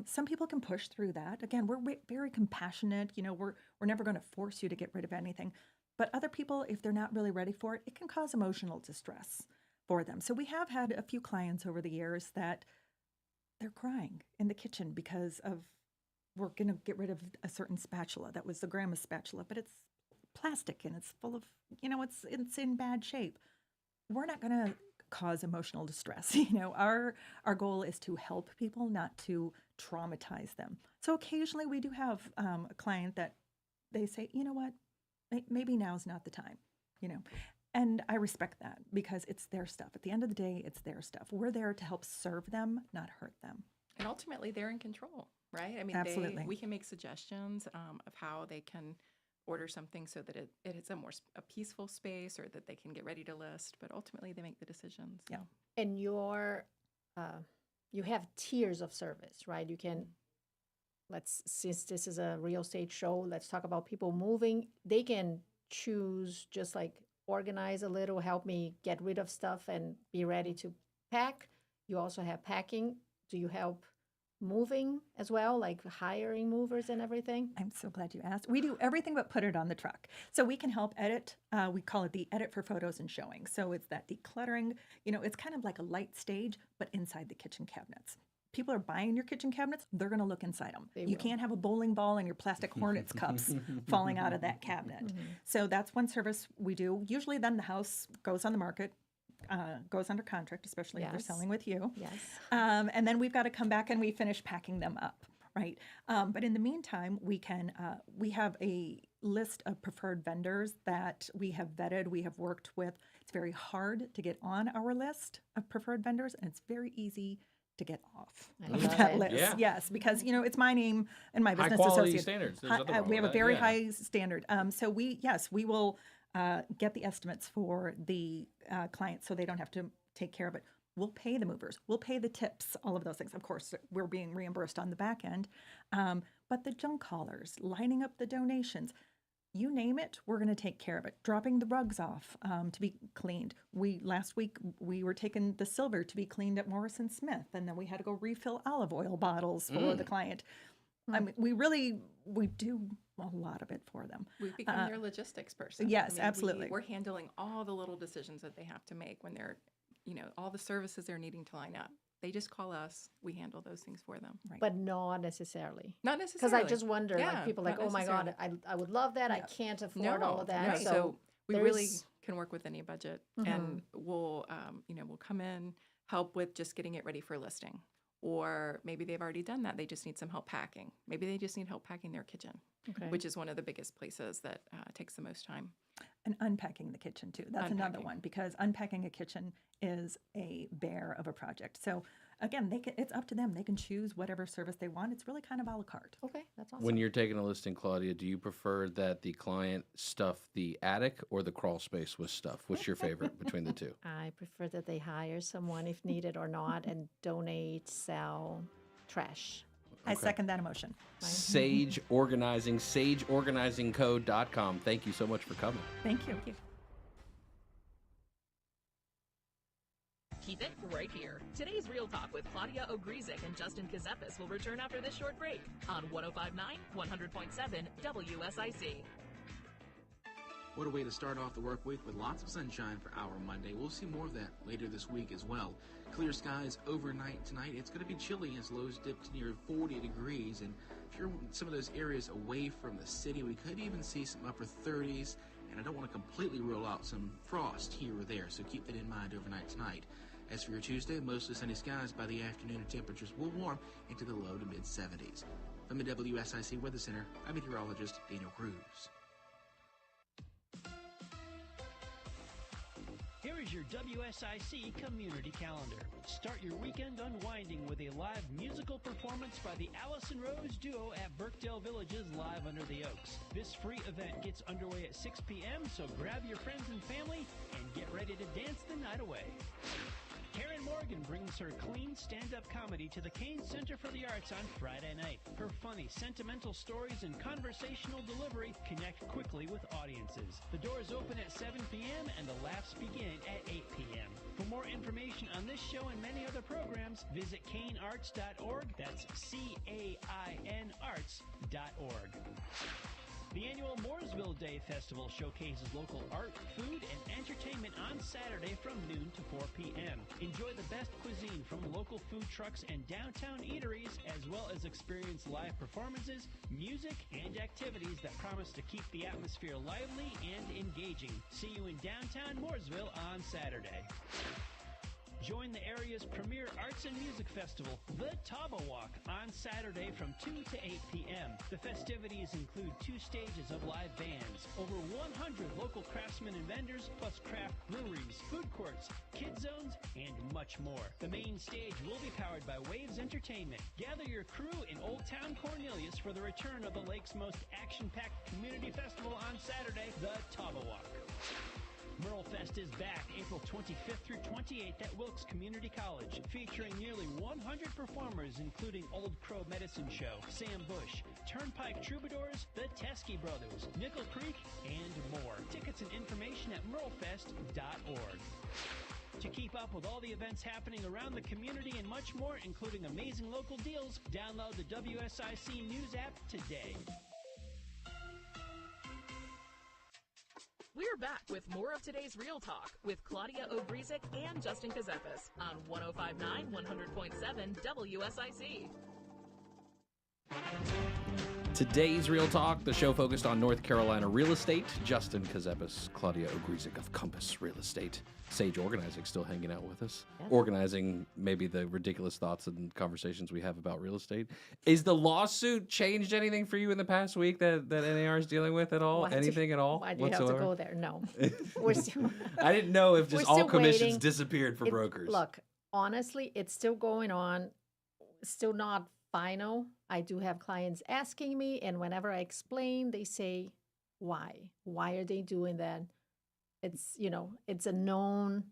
Some people can push through that. Again, we're very compassionate. We're never going to force you to get rid of anything. But other people, if they're not really ready for it, it can cause emotional distress for them. So we have had a few clients over the years that they're crying in the kitchen because of, we're going to get rid of a certain spatula. That was the grandma's spatula, but it's plastic and it's full of, it's in bad shape. We're not going to cause emotional distress. Our goal is to help people, not to traumatize them. So occasionally we do have a client that they say, you know what, maybe now's not the time, and I respect that because it's their stuff. At the end of the day, it's their stuff. We're there to help serve them, not hurt them. And ultimately, they're in control, right? I mean, Absolutely. We can make suggestions of how they can order something so that it's a peaceful space or that they can get ready to list. But ultimately, they make the decisions. Yeah. And you have tiers of service, right? You can, since this is a real estate show, let's talk about people moving. They can choose just organize a little, help me get rid of stuff and be ready to pack. You also have packing. Do you help moving as well, like hiring movers and everything? I'm so glad you asked. We do everything but put it on the truck. So we can help edit. We call it the edit for photos and showing. So it's that decluttering. It's kind of like a light stage, but inside the kitchen cabinets. People are buying your kitchen cabinets, they're going to look inside them. You can't have a bowling ball and your plastic Hornets cups falling out of that cabinet. Mm-hmm. So that's one service we do. Usually then the house goes on the market, goes under contract, especially if they're selling with you. Yes. And then we've got to come back and we finish packing them up, right? But in the meantime, we have a list of preferred vendors that we have vetted, we have worked with. It's very hard to get on our list of preferred vendors, and it's very easy to get off of that list. Yeah. Yes, because it's my name and my business high quality associate. Standards. We have a very high standard. So we will get the estimates for the clients so they don't have to take care of it. We'll pay the movers. We'll pay the tips, all of those things. Of course, we're being reimbursed on the back end. But the junk haulers, lining up the donations, you name it, we're going to take care of it. Dropping the rugs off to be cleaned. Last week we were taking the silver to be cleaned at Morrison Smith, and then we had to go refill olive oil bottles for the client. I mean, we do a lot of it for them. We've become their logistics person. Yes, absolutely. We're handling all the little decisions that they have to make when they're, all the services they're needing to line up. They just call us. We handle those things for them. Right. But not necessarily. Not necessarily. Because I just wonder, people oh my God, I would love that. Yeah. I can't afford all of that. No. So we really can work with any budget, and we'll come in, help with just getting it ready for listing. Or maybe they've already done that. They just need some help packing. Maybe they just need help packing their kitchen, which is one of the biggest places that takes the most time. And unpacking the kitchen, too. That's another one, because unpacking a kitchen is a bear of a project. So, again, it's up to them. They can choose whatever service they want. It's really kind of a la carte. Okay, that's awesome. When you're taking a listing, Claudia, do you prefer that the client stuff the attic or the crawl space with stuff? What's your favorite between the two? I prefer that they hire someone if needed or not and donate, sell trash. I second that emotion. Sage Organizing, sageorganizingco.com. Thank you so much for coming. Thank you. Keep it right here. Today's Real Talk with Claudia Ogrizek and Justin Ckezepis will return after this short break on 105.9, 100.7 WSIC. What a way to start off the work week with lots of sunshine for our Monday. We'll see more of that later this week as well. Clear skies overnight tonight. It's going to be chilly as lows dip to near 40 degrees. And if you're in some of those areas away from the city, we could even see some upper 30s. And I don't want to completely rule out some frost here or there, so keep that in mind overnight tonight. As for your Tuesday, mostly sunny skies. By the afternoon, temperatures will warm into the low to mid-70s. From the WSIC Weather Center, I'm meteorologist Daniel Cruz. Here is your WSIC community calendar. Start your weekend unwinding with a live musical performance by the Allison Rose Duo at Birkdale Village's Live Under the Oaks. This free event gets underway at 6 p.m., so grab your friends and family and get ready to dance the night away. Karen Morgan brings her clean stand-up comedy to the Kane Center for the Arts on Friday night. Her funny, sentimental stories and conversational delivery connect quickly with audiences. The doors open at 7 p.m. and the laughs begin at 8 p.m. For more information on this show and many other programs, visit canearts.org. That's CAIN arts.org. The annual Mooresville Day Festival showcases local art, food, and entertainment on Saturday from noon to 4 p.m. Enjoy the best cuisine from local food trucks and downtown eateries, as well as experience live performances, music, and activities that promise to keep the atmosphere lively and engaging. See you in downtown Mooresville on Saturday. Join the area's premier arts and music festival, the Taba Walk, on Saturday from 2 to 8 p.m. The festivities include 2 stages of live bands, over 100 local craftsmen and vendors, plus craft breweries, food courts, kid zones, and much more. The main stage will be powered by Waves Entertainment. Gather your crew in Old Town Cornelius for the return of the lake's most action-packed community festival on Saturday, the Taba Walk. Merle Fest is back April 25th through 28th at Wilkes Community College, featuring nearly 100 performers including Old Crow Medicine Show, Sam Bush, Turnpike Troubadours, the Teskey Brothers, Nickel Creek, and more. Tickets and information at merlefest.org. To keep up with all the events happening around the community and much more, including amazing local deals, download the WSIC News app today. We're back with more of today's Real Talk with Claudia Ogrizek and Justin Ckezepis on 105.9, 100.7 WSIC. Today's Real Talk, the show focused on North Carolina real estate. Justin Ckezepis, Claudia Ogrizek of Compass Real Estate. Sage Organizing still hanging out with us. Yes. Organizing maybe the ridiculous thoughts and conversations we have about real estate. Is the lawsuit changed anything for you in the past week that NAR is dealing with at all? Anything at all? Why do you have to go there? No. We're still, I didn't know if just all commissions waiting. Disappeared for brokers. Look, honestly, it's still going on. Still not final. I do have clients asking me, and whenever I explain, they say, why? Why are they doing that? It's, it's a known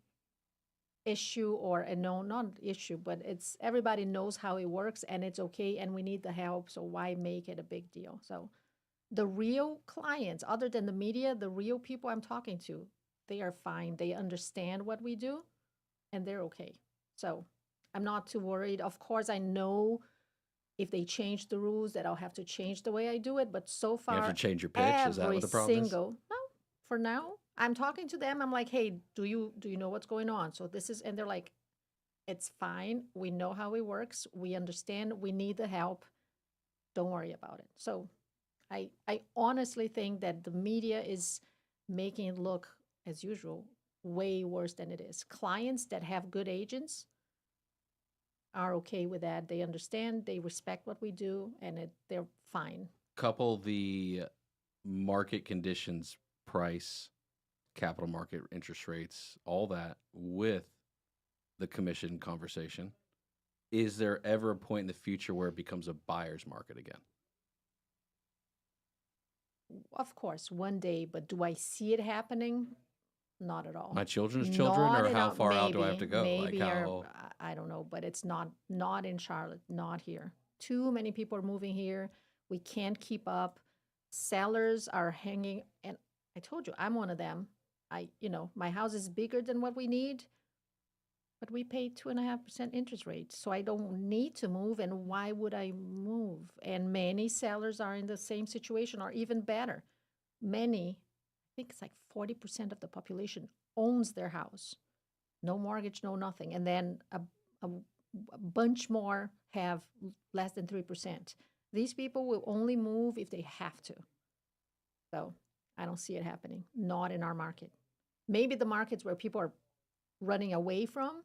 issue or a known, not issue, but it's everybody knows how it works and it's okay and we need the help. So why make it a big deal? So the real clients, other than the media, the real people I'm talking to, they are fine. They understand what we do and they're okay. So I'm not too worried. Of course, I know if they change the rules that I'll have to change the way I do it. But so far, you have to change your pitch. Is that what the problem is? No, for now, I'm talking to them. I'm like, hey, do you know what's going on? So this is, and they're like, it's fine. We know how it works. We understand. We need the help. Don't worry about it. So I honestly think that the media is making it look, as usual, way worse than it is. Clients that have good agents are okay with that. They understand, they respect what we do, and they're fine. Couple the market conditions, price, capital market interest rates, all that with the commission conversation. Is there ever a point in the future where it becomes a buyer's market again? Of course, one day, but do I see it happening? Not at all. My children's children, or how far out do I have to go? Maybe, I don't know, but it's not in Charlotte, not here. Too many people are moving here. We can't keep up. Sellers are hanging, and I told you, I'm one of them. My house is bigger than what we need, but we pay 2.5% interest rate, so I don't need to move, and why would I move? And many sellers are in the same situation or even better. Many, think it's like 40% of the population owns their house. No mortgage, no nothing. And then a bunch more have less than 3%. These people will only move if they have to. So I don't see it happening. Not in our market. Maybe the markets where people are running away from,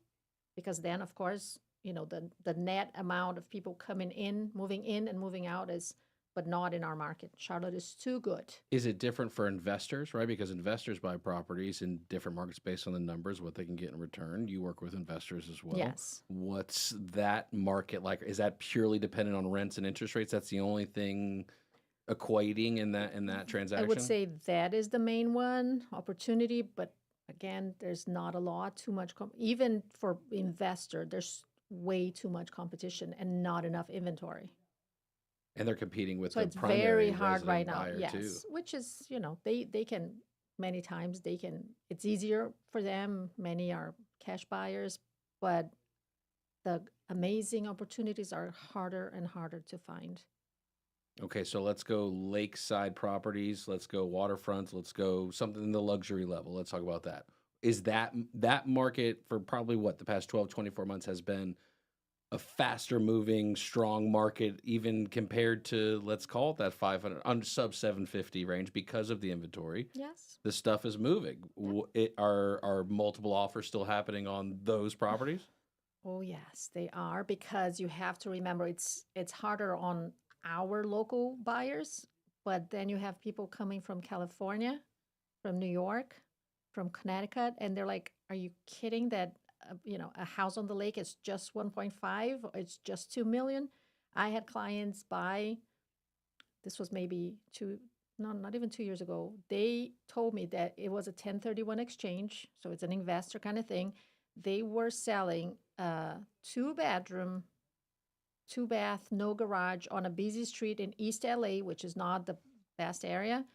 because then, of course, the net amount of people coming in, moving in and moving out is, but not in our market. Charlotte is too good. Is it different for investors, right? Because investors buy properties in different markets based on the numbers, what they can get in return. You work with investors as well. Yes. What's that market like? Is that purely dependent on rents and interest rates? That's the only thing equating in that transaction? I would say that is the main one, opportunity, but again, there's not a lot, too much. Even for investor, there's way too much competition and not enough inventory. And they're competing with So the it's primary very hard resident right now. buyer Yes, too. which is, they can, many times they can, it's easier for them. Many are cash buyers, but the amazing opportunities are harder and harder to find. Okay, so let's go lakeside properties. Let's go waterfronts. Let's go something in the luxury level. Let's talk about that. Is that market for probably what the past 12, 24 months has been a faster moving, strong market, even compared to, let's call it that 500, sub 750 range because of the inventory. Yes. The stuff is moving. Are multiple offers still happening on those properties? Oh, yes, they are, because you have to remember it's harder on our local buyers, but then you have people coming from California, from New York, from Connecticut, and they're like, are you kidding that a house on the lake is just 1.5, it's just 2 million? I had clients buy, this was maybe not even 2 years ago. They told me that it was a 1031 exchange, so it's an investor kind of thing. They were selling a 2-bedroom, 2-bath, no garage on a busy street in East LA, which is not the best area.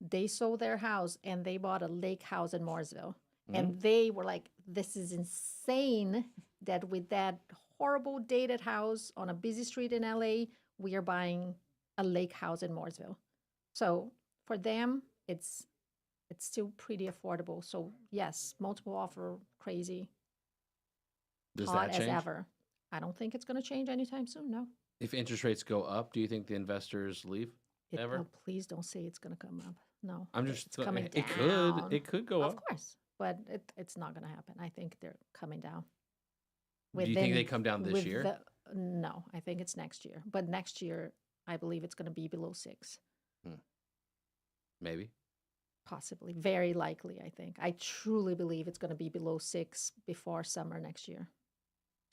They sold their house and they bought a lake house in Mooresville. And they were like, this is insane that with that horrible dated house on a busy street in LA, we are buying a lake house in Mooresville. So for them, it's still pretty affordable. So yes, multiple offer, crazy. Does hot that change? as ever. I don't think it's going to change anytime soon. No. If interest rates go up, do you think the investors leave ever? Oh, please don't say it's going to come up. No. I'm just it's coming it down. could go up. Of course, but it's not going to happen. I think they're coming down. Do you think they come down this year? No, I think it's next year. But next year, I believe it's going to be below 6. Maybe. Possibly. Very likely, I think. I truly believe it's going to be below 6 before summer next year.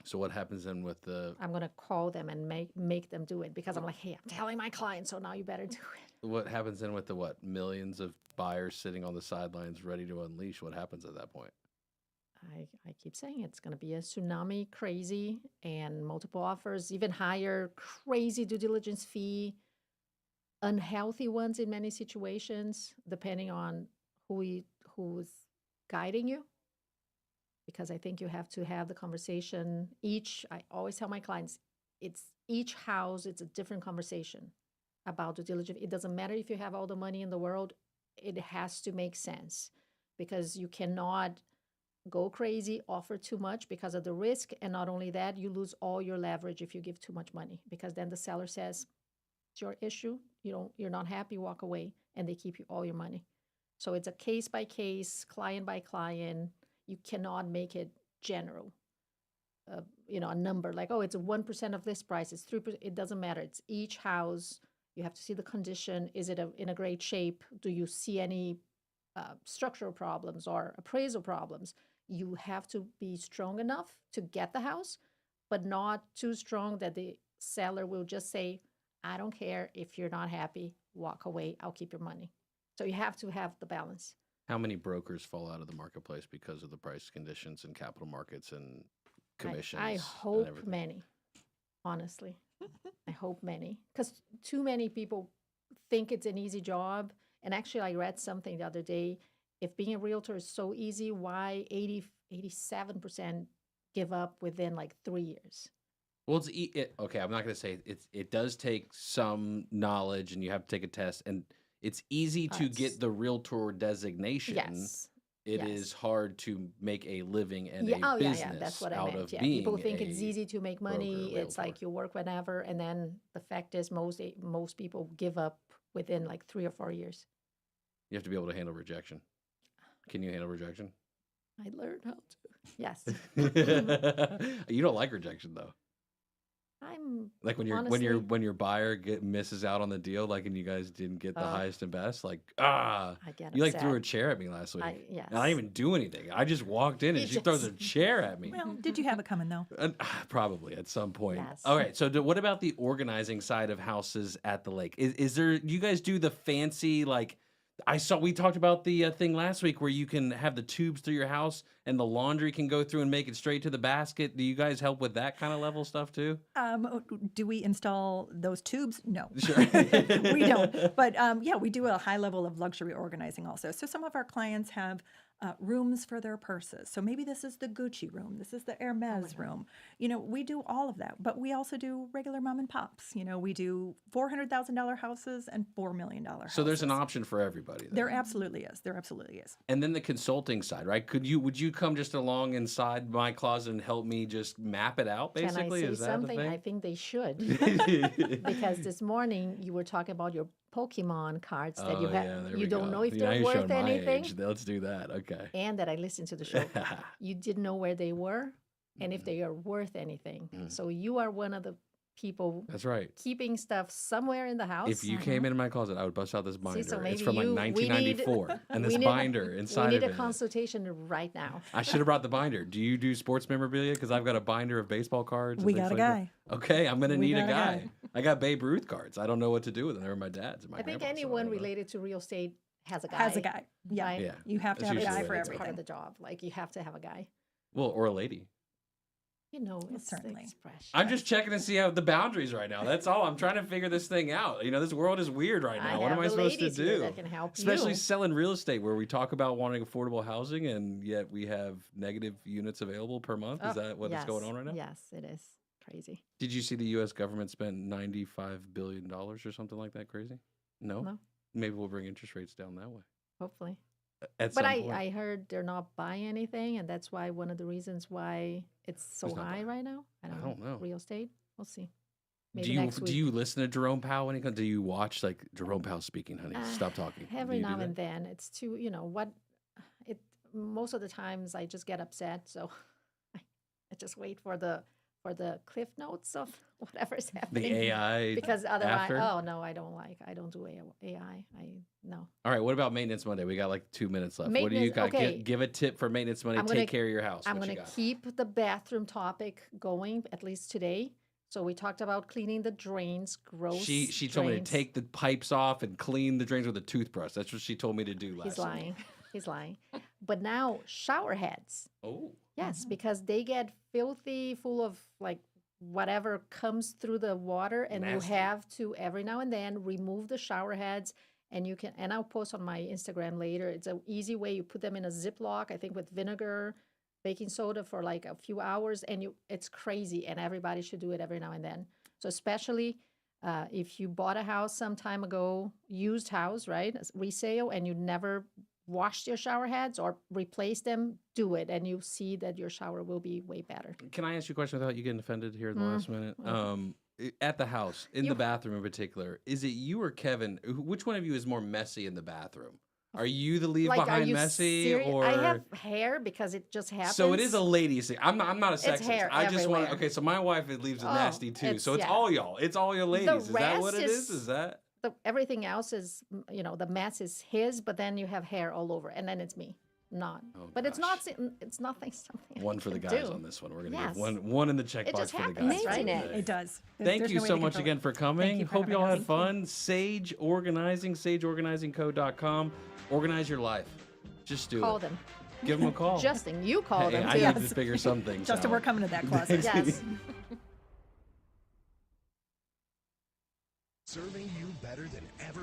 So what happens then with the... I'm going to call them and make them do it, because I'm like, hey, I'm telling my clients, so now you better do it. What happens then with the millions of buyers sitting on the sidelines ready to unleash? What happens at that point? I keep saying it's going to be a tsunami, crazy, and multiple offers, even higher, crazy due diligence fee, unhealthy ones in many situations, depending on who's guiding you. Because I think you have to have the conversation. I always tell my clients, each house, it's a different conversation about due diligence. It doesn't matter if you have all the money in the world, it has to make sense, because you cannot go crazy, offer too much because of the risk. And not only that, you lose all your leverage if you give too much money, because then the seller says, it's your issue. You're not happy, walk away, and they keep you all your money. So it's a case by case, client by client. You cannot make it general. A number like, oh, it's 1% of this price, it's 3%. It doesn't matter. It's each house. You have to see the condition. Is it in a great shape? Do you see any structural problems or appraisal problems? You have to be strong enough to get the house, but not too strong that the seller will just say, I don't care. If you're not happy, walk away. I'll keep your money. So you have to have the balance. How many brokers fall out of the marketplace because of the price conditions and capital markets and commissions? I hope many, honestly. I hope many, because too many people think it's an easy job. And actually, I read something the other day. If being a realtor is so easy, why 87% give up within like 3 years? Well, okay, I'm not going to say it does take some knowledge, and you have to take a test. And it's easy to get the realtor designation. Yes. It Yes. is hard to make a living and Yeah, a oh, yeah, business yeah. That's what I out meant. of Yeah. being People think it's a easy to make money. broker, It's like you work whenever, and then the fact is, most people give up within like 3 or 4 years. You have to be able to handle rejection. Can you handle rejection? I learned how to. Yes. You don't like rejection though. I'm Like when your buyer misses out on the deal, like, and you guys didn't get the highest and best, like, I get you like threw a upset. chair at me last week. Yes. And I didn't even do anything. I just walked in and she throws a chair at me. Well, did you have it coming though? Probably at some point. Yes. All right. So what about the organizing side of houses at the lake? Is there, you guys do the fancy, like, we talked about the thing last week where you can have the tubes through your house and the laundry can go through and make it straight to the basket. Do you guys help with that kind of level stuff too? Do we install those tubes? No, Sure. we don't. But yeah, we do a high level of luxury organizing also. So some of our clients have rooms for their purses. So maybe this is the Gucci room. This is the Hermes room. You know, we do all of that. But we also do regular mom and pops. You know, we do $400,000 houses and $4 million houses. So there's an option for everybody. There absolutely is. There absolutely is. And then the consulting side, right? Would you come just along inside my closet and help me just map it out, basically? Can I Is say that something? the thing? I think they should. Because this morning you were talking about your Pokemon cards that you have. You don't know if Now they're you're showing worth my anything. age. Let's do that. Okay. And that I listened to the show. You didn't know where they were and if they are worth anything. So you are one of the people That's right. keeping stuff somewhere in the house. If you came into my closet, I would bust out this binder. so It's maybe from like we 1994. And this we need binder inside we need of a it. consultation right now. I should have brought the binder. Do you do sports memorabilia? Because I've got a binder of baseball cards. and We things got a like guy. that. Okay, I'm going to We need a got a guy. guy. I got Babe Ruth cards. I don't know what to do with them. They're my dad's. And my I think grandpa's, so anyone don't know. related to real estate has a guy. Has a guy. Yeah. right? Yeah. You have to That's have a usually guy the for way it It's goes. part of everything. the job. Like you have to have a guy. Well, or a lady. You know, it's certainly. It's precious. I'm just checking to see how the boundaries right now. That's all. I'm trying to figure this thing out. You know, this world is weird right now. What am I supposed to do? That can help Especially you. selling real estate where we talk about wanting affordable housing and yet we have negative units available per month. Is that what's going on right now? Yes, it is. Crazy. Did you see the U.S. government spent $95 billion or something like that? Crazy? No? No. Maybe we'll bring interest rates down that way. Hopefully. At But some point. I heard they're not buying anything, and that's why one of the reasons why it's so Who's not high buying? right now. I don't know. Real estate. We'll see. Maybe next week. Do you listen to Jerome Powell when he comes? Do you watch like Jerome Powell speaking, honey? Stop talking. Every Do you do now that? and then, it's too. You know what? It most of the times I just get upset, so I just wait for the cliff notes of whatever's happening. AI because otherwise, after? oh no, I don't do AI. No. All right. What about Maintenance Monday? We got like 2 minutes left. What do you Maintenance- got? okay. Give a tip for Maintenance Monday. I'm Take gonna- care of your house. I'm What going you to got? keep the bathroom topic going, at least today. So we talked about cleaning the drains, gross She told me to drains. take the pipes off and clean the drains with a toothbrush. That's what she told me to do last He's week. lying. He's lying. But now shower heads. Oh. Yes, because they get filthy, full of like whatever comes through the water, and Nasty. you have to every now and then remove the shower heads. And you can, and I'll post on my Instagram later. It's an easy way. You put them in a Ziploc, I think with vinegar, baking soda for like a few hours, and it's crazy. And everybody should do it every now and then. So especially if you bought a house some time ago, used house, right, resale, and you never washed your shower heads or replaced them, do it, and you'll see that your shower will be way better. Can I ask you a question without you getting offended here in the last minute? At the house, in the bathroom in particular, is it you or Kevin? Which one of you is more messy in the bathroom? Are you the leave Like, are behind you messy, serious? or I have hair because it just happens. so it is a ladies thing? I'm not a sexist. hair I just want everywhere. okay. So my wife leaves it Oh, nasty too. So it's yeah. all y'all. It's all your ladies. Is that what it rest is? Is that? Everything else is, the mess is his, but then you have hair all over, and then it's me. Not, but it's not. It's nothing. Something One I for the can guys do. on this one. We're gonna Yes. give one in the checkbox It just for the happens, guys. right? today. It does. Thank There's you no way so to much control again it. for coming. you for Hope you all having had us. fun. Sage Organizing, sageorganizingco.com. Organize your life. Just do Call it. them. Give them a call. Justin, you call Hey, them I too. need to figure some things Justin, out. we're coming to that closet. Yes. Serving you better than ever